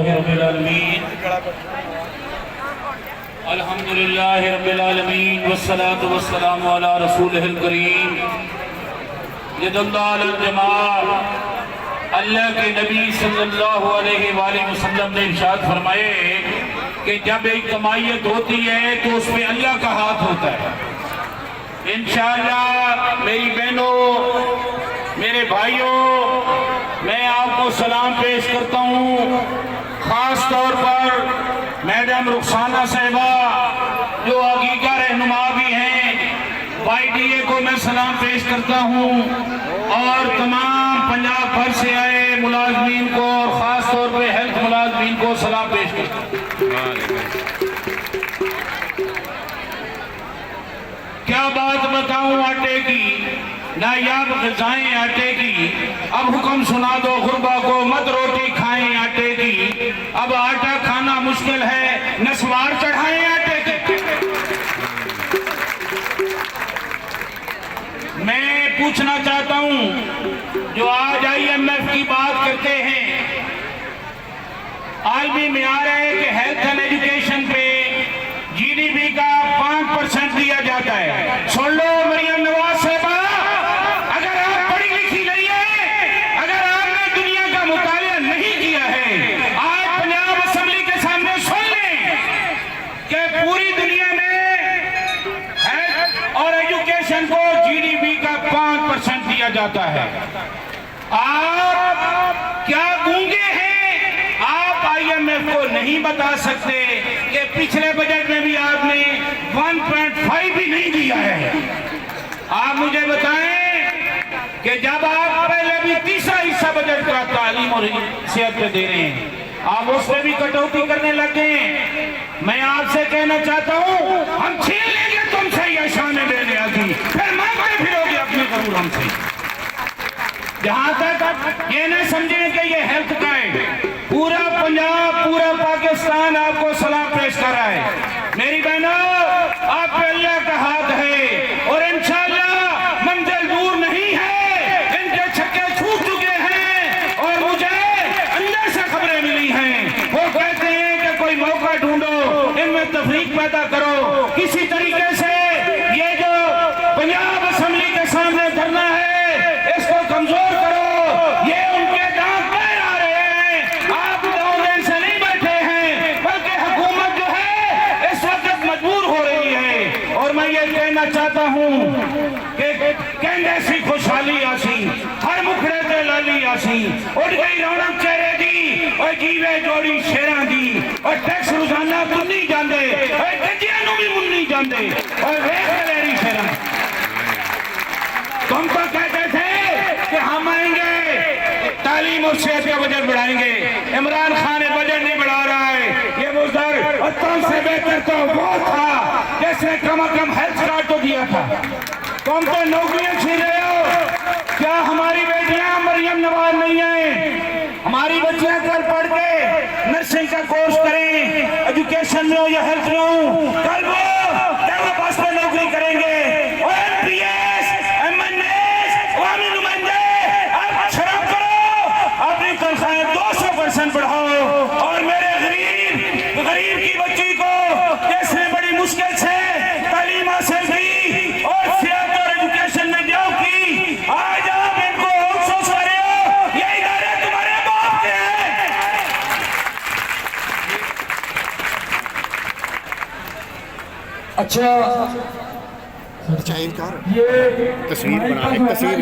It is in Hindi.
रब्बिल आलमीन अल्हम्दुलिल्लाहि रब्बिल आलमीन वस्सलातु वस्सलामु अला रसूलिहिल करीम यदुल्लाह अलल जमाअ। अल्लाह के नबी सल्लल्लाहु अलैहि वसल्लम ने इरशाद फरमाए कि जब एक कमाईत होती है तो उसमें अल्लाह का हाथ होता है। इंशाअल्लाह मेरी बहनों, मेरे भाइयों, मैं आपको सलाम पेश करता हूँ। खास तौर पर मैडम रुखसाना साहिबा जो हकीका रहनुमा भी हैं, YDA को मैं सलाम पेश करता हूँ और तमाम पंजाब भर से आए मुलाजमीन को और ख़ास तौर पे हेल्थ मुलाजमीन को सलाम पेश करता हूँ। क्या बात बताऊं आटे की, नायाब ग़िज़ाएं आटे की। अब हुक्म सुना दो गुरबा को, मत रोटी खाएं आटे की। अब आटा खाना मुश्किल है, नस्वार चढ़ाएं आटे की। मैं पूछना चाहता हूं, जो आज IMF की बात करते हैं, आलमी मियार है कि हेल्थ एंड एजुकेशन पे GDP का 5% दिया जाता है। सुन लो मरियम नवाज साहिबा, अगर आप पढ़ी लिखी नहीं है, अगर आपने दुनिया का मुतालिया नहीं किया है, आज पंजाब असेंबली के सामने सुन लें कि पूरी दुनिया में हेल्थ और एजुकेशन को GDP का 5% दिया जाता है। आप क्या गूंगे हैं? आप IMF को नहीं बता सकते कि पिछले बजट में भी आपने 1.5 भी नहीं दिया है। आप मुझे बताएं कि जब आप पहले भी तीसरा हिस्सा बजट का तालीम और सेहत पे दे रहे हैं, आप उसमें भी कटौती करने लग गए। मैं आपसे कहना चाहता हूं, हम छीन लेंगे तुमसे ये शान दे दिया थी, फिर मांगते फिरोगे अपने कबूल हमसे। जहां तक ये न समझें कि ये हेल्थ का है, पूरा पंजाब, पूरा पाकिस्तान आपको सलाम पेश कर रहा है। मेरी बहनों, आप पे अल्लाह का हाथ है और इंशाअल्लाह मंजिल दूर नहीं है। इनके छक्के छूट चुके हैं और मुझे अंदर से खबरें मिली हैं। वो कहते हैं कि कोई मौका ढूंढो, इनमें तफरीक पैदा करो, किसी तरीके से ये जो पंजाब असेंबली के सामने धरना है इसको कमजोर करो। ये उनके दांत पैर आ रहे हैं, आप दौड़ने से नहीं बैठे हैं, बल्कि हुकूमत जो है इस वक्त मजबूर हो रही है। और मैं ये कहना चाहता हूँ कि कहने सी खुशहाली आसी, हर मुखड़े ते लाली आसी, उठ गई रौनक चेहरे दी और जीवे जोड़ी शेरां दी और टैक्स रोजाना मुन्नी जांदे और गंजियां नूं भी मुन्नी जांदे और वेख लेरी शेरां। तुम तो कहते थे कि हम आएंगे, तालीम और सेहत का बजट बढ़ाएंगे। इमरान खान ने बजट नहीं बढ़ा रहा है। ये मुजर और तुमसे बेहतर तो वो था जिसने कम से कम हेल्थ कार्ड तो दिया था। तुम तो नौकरियां छीन रहे हो। क्या हमारी बेटियां मरियम नवाज नहीं है? हमारी बच्चियां कल पढ़ के नर्सिंग का कोर्स करें, एजुकेशन में हो या हेल्थ में हो, कल वो बस में नौकरी करेंगे। बढ़ाओ और मेरे गरीब की बच्ची को जिसने बड़ी मुश्किल से तालीम हासिल की और सेहत और एजुकेशन में जाओ की, आज आप इनको अफसोस कर रहे हो। ये इदारे तुम्हारे बाप के हैं। अच्छा, ये तस्वीर बना, एक तस्वीर